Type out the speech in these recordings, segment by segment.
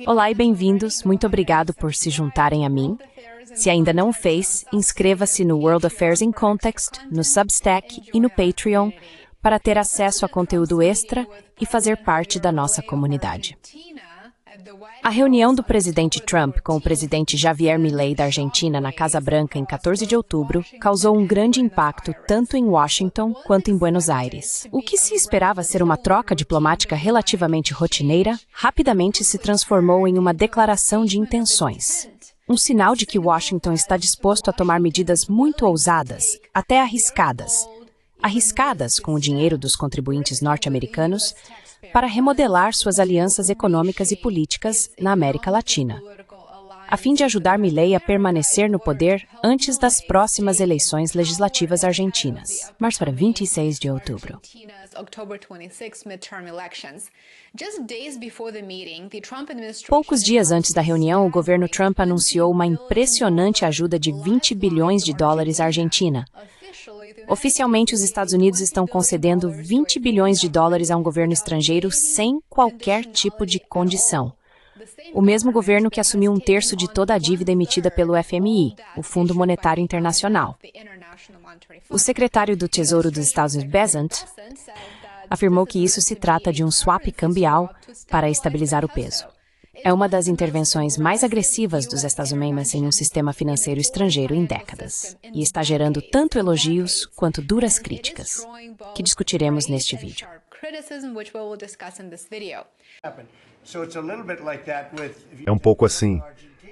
Olá e bem-vindos, muito obrigado por se juntarem a mim. Se ainda não o fez, inscreva-se no World Affairs in Context, no Substack e no Patreon para ter acesso a conteúdo extra e fazer parte da nossa comunidade. A reunião do presidente Trump com o presidente Javier Milei da Argentina na Casa Branca em 14 de outubro causou um grande impacto tanto em Washington quanto em Buenos Aires. O que se esperava ser uma troca diplomática relativamente rotineira, rapidamente se transformou em uma declaração de intenções. Um sinal de que Washington está disposto a tomar medidas muito ousadas, até arriscadas com o dinheiro dos contribuintes norte-americanos, para remodelar suas alianças econômicas e políticas na América Latina, a fim de ajudar Milei a permanecer no poder antes das próximas eleições legislativas argentinas, março para 26 de outubro. Poucos dias antes da reunião, o governo Trump anunciou uma impressionante ajuda de 20 bilhões de dólares à Argentina. Oficialmente, os Estados Unidos estão concedendo 20 bilhões de dólares a um governo estrangeiro sem qualquer tipo de condição. O mesmo governo que assumiu um terço de toda a dívida emitida pelo FMI, o Fundo Monetário Internacional. O secretário do Tesouro dos Estados Unidos, Bessent, afirmou que isso se trata de um swap cambial para estabilizar o peso. É uma das intervenções mais agressivas dos Estados Unidos em um sistema financeiro estrangeiro em décadas, e está gerando tanto elogios quanto duras críticas, que discutiremos neste vídeo. É um pouco assim.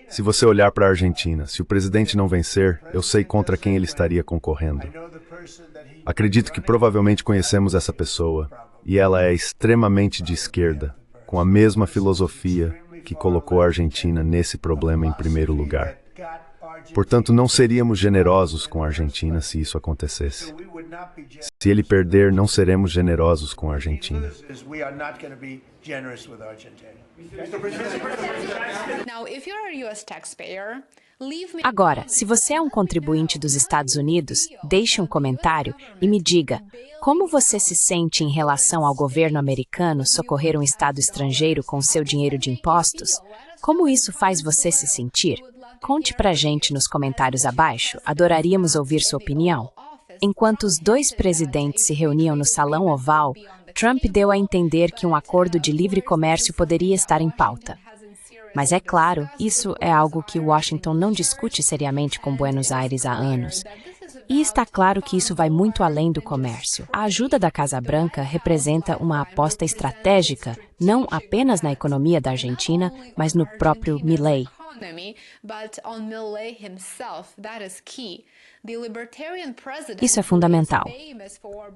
Se você olhar para a Argentina, se o presidente não vencer, eu sei contra quem ele estaria concorrendo. Acredito que provavelmente conhecemos essa pessoa, e ela é extremamente de esquerda, com a mesma filosofia que colocou a Argentina nesse problema em primeiro lugar. Portanto, não seríamos generosos com a Argentina se isso acontecesse. Se ele perder, não seremos generosos com a Argentina. Agora, se você é um contribuinte dos Estados Unidos, deixe um comentário e me diga como você se sente em relação ao governo americano socorrer um Estado estrangeiro com seu dinheiro de impostos? Como isso faz você se sentir? Conte pra gente nos comentários abaixo, adoraríamos ouvir sua opinião. Enquanto os dois presidentes se reuniam no Salão Oval, Trump deu a entender que um acordo de livre comércio poderia estar em pauta. Mas é claro, isso é algo que Washington não discute seriamente com Buenos Aires há anos. E está claro que isso vai muito além do comércio. A ajuda da Casa Branca representa uma aposta estratégica, não apenas na economia da Argentina, mas no próprio Milei. Isso é fundamental.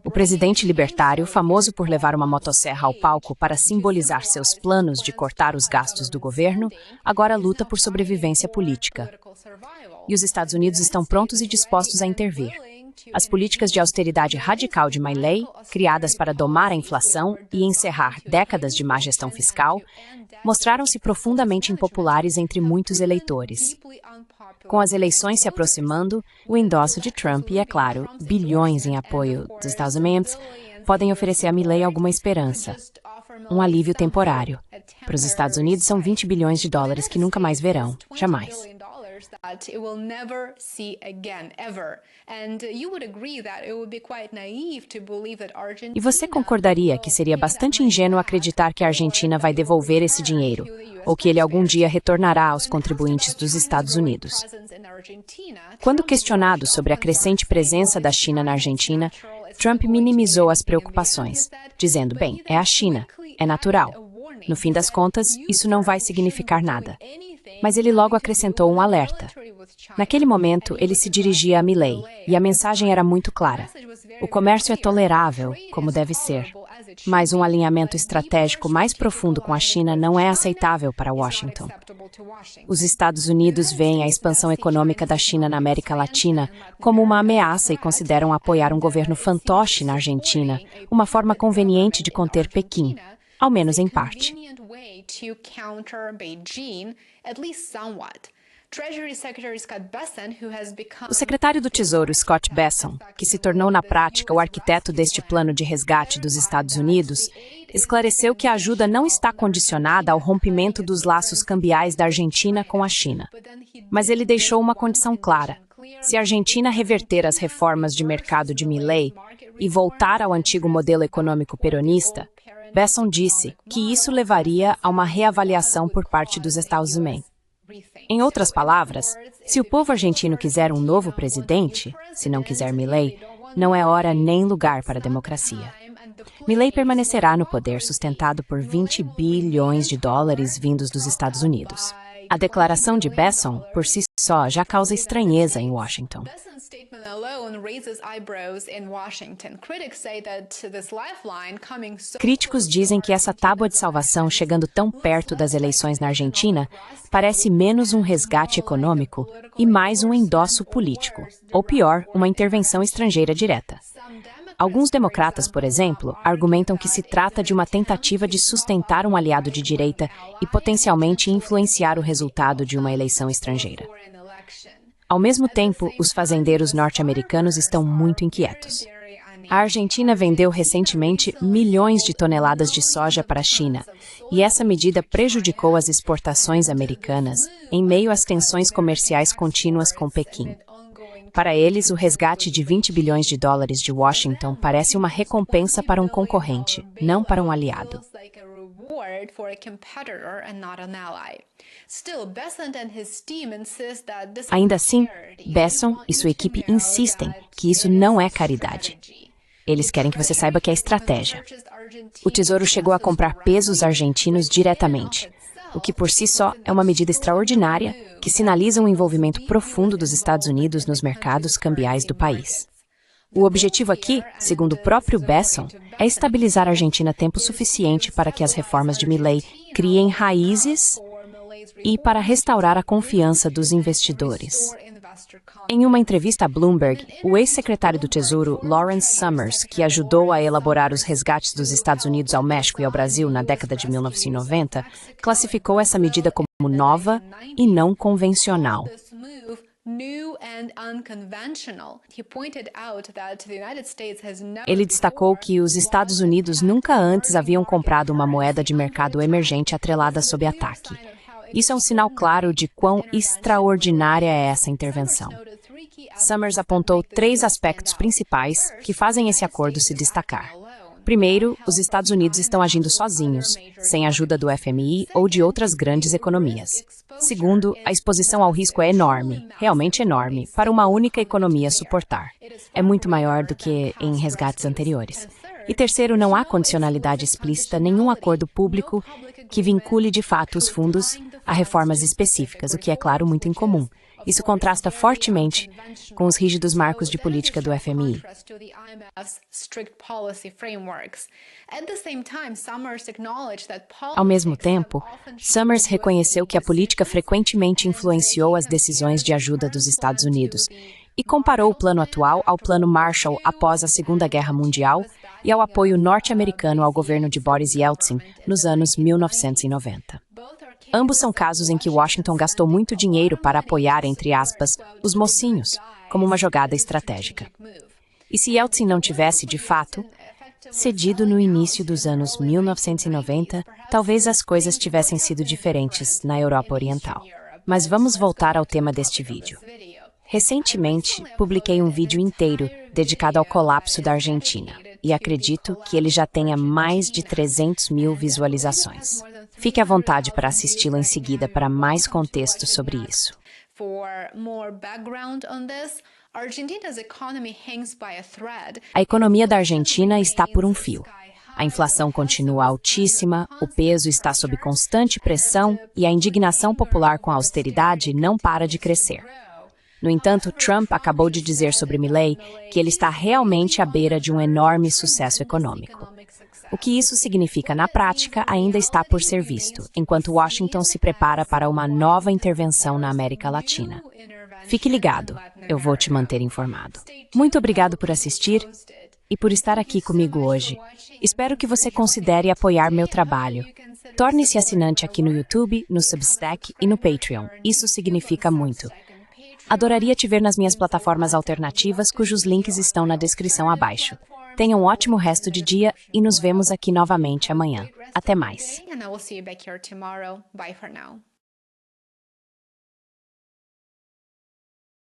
O presidente libertário, famoso por levar uma motosserra ao palco para simbolizar seus planos de cortar os gastos do governo, agora luta por sobrevivência política. E os Estados Unidos estão prontos e dispostos a intervir. As políticas de austeridade radical de Milei, criadas para domar a inflação e encerrar décadas de má gestão fiscal, mostraram-se profundamente impopulares entre muitos eleitores. Com as eleições se aproximando, o endosso de Trump e, é claro, bilhões em apoio dos Estados Unidos podem oferecer a Milei alguma esperança. Um alívio temporário. Para os Estados Unidos, são 20 bilhões de dólares que nunca mais verão. Jamais. E você concordaria que seria bastante ingênuo acreditar que a Argentina vai devolver esse dinheiro, ou que ele algum dia retornará aos contribuintes dos Estados Unidos? Quando questionado sobre a crescente presença da China na Argentina, Trump minimizou as preocupações, dizendo, bem, é a China, é natural. No fim das contas, isso não vai significar nada. Mas ele logo acrescentou um alerta. Naquele momento, ele se dirigia a Milei, e a mensagem era muito clara. O comércio é tolerável, como deve ser, mas um alinhamento estratégico mais profundo com a China não é aceitável para Washington. Os Estados Unidos veem a expansão econômica da China na América Latina como uma ameaça e consideram apoiar um governo fantoche na Argentina, uma forma conveniente de conter Pequim, ao menos em parte. O secretário do Tesouro, Scott Bessent, que se tornou na prática o arquiteto deste plano de resgate dos Estados Unidos, esclareceu que a ajuda não está condicionada ao rompimento dos laços cambiais da Argentina com a China. Mas ele deixou uma condição clara: se a Argentina reverter as reformas de mercado de Milei e voltar ao antigo modelo econômico peronista, Bessent disse que isso levaria a uma reavaliação por parte dos Estados Unidos. Em outras palavras, se o povo argentino quiser um novo presidente, se não quiser Milei, não é hora nem lugar para a democracia. Milei permanecerá no poder sustentado por 20 bilhões de dólares vindos dos Estados Unidos. A declaração de Bessent, por si só, já causa estranheza em Washington. Críticos dizem que essa tábua de salvação, chegando tão perto das eleições na Argentina, parece menos um resgate econômico e mais um endosso político, ou pior, uma intervenção estrangeira direta. Alguns democratas, por exemplo, argumentam que se trata de uma tentativa de sustentar um aliado de direita e potencialmente influenciar o resultado de uma eleição estrangeira. Ao mesmo tempo, os fazendeiros norte-americanos estão muito inquietos. A Argentina vendeu recentemente milhões de toneladas de soja para a China, e essa medida prejudicou as exportações americanas em meio às tensões comerciais contínuas com Pequim. Para eles, o resgate de 20 bilhões de dólares de Washington parece uma recompensa para um concorrente, não para um aliado. Ainda assim, Bessent e sua equipe insistem que isso não é caridade. Eles querem que você saiba que é estratégia. O Tesouro chegou a comprar pesos argentinos diretamente, o que por si só é uma medida extraordinária que sinaliza um envolvimento profundo dos Estados Unidos nos mercados cambiais do país. O objetivo aqui, segundo o próprio Bessent, é estabilizar a Argentina tempo suficiente para que as reformas de Milei criem raízes e para restaurar a confiança dos investidores. Em uma entrevista a Bloomberg, o ex-secretário do Tesouro, Lawrence Summers, que ajudou a elaborar os resgates dos Estados Unidos ao México e ao Brasil na década de 1990, classificou essa medida como nova e não convencional. Ele destacou que os Estados Unidos nunca antes haviam comprado uma moeda de mercado emergente atrelada sob ataque. Isso é um sinal claro de quão extraordinária é essa intervenção. Summers apontou 3 aspectos principais que fazem esse acordo se destacar. Primeiro, os Estados Unidos estão agindo sozinhos, sem ajuda do FMI ou de outras grandes economias. Segundo, a exposição ao risco é enorme, realmente enorme, para uma única economia suportar. É muito maior do que em resgates anteriores. E terceiro, não há condicionalidade explícita, nenhum acordo público que vincule de fato os fundos a reformas específicas, o que é, claro, muito incomum. Isso contrasta fortemente com os rígidos marcos de política do FMI. Ao mesmo tempo, Summers reconheceu que a política frequentemente influenciou as decisões de ajuda dos Estados Unidos e comparou o plano atual ao plano Marshall após a Segunda Guerra Mundial e ao apoio norte-americano ao governo de Boris Yeltsin nos anos 1990. Ambos são casos em que Washington gastou muito dinheiro para apoiar, entre aspas, os mocinhos, como uma jogada estratégica. E se Yeltsin não tivesse, de fato, cedido no início dos anos 1990, talvez as coisas tivessem sido diferentes na Europa Oriental. Mas vamos voltar ao tema deste vídeo. Recentemente, publiquei um vídeo inteiro dedicado ao colapso da Argentina, e acredito que ele já tenha mais de 300 mil visualizações. Fique à vontade para assisti-lo em seguida para mais contexto sobre isso. A economia da Argentina está por um fio. A inflação continua altíssima, o peso está sob constante pressão e a indignação popular com a austeridade não para de crescer. No entanto, Trump acabou de dizer sobre Milei que ele está realmente à beira de um enorme sucesso econômico. O que isso significa na prática ainda está por ser visto, enquanto Washington se prepara para uma nova intervenção na América Latina. Fique ligado, eu vou te manter informado. Muito obrigado por assistir e por estar aqui comigo hoje. Espero que você considere apoiar meu trabalho. Torne-se assinante aqui no YouTube, no Substack e no Patreon. Isso significa muito. Adoraria te ver nas minhas plataformas alternativas, cujos links estão na descrição abaixo. Tenha um ótimo resto de dia e nos vemos aqui novamente amanhã. Até mais. And I will see you back here tomorrow. Bye for now.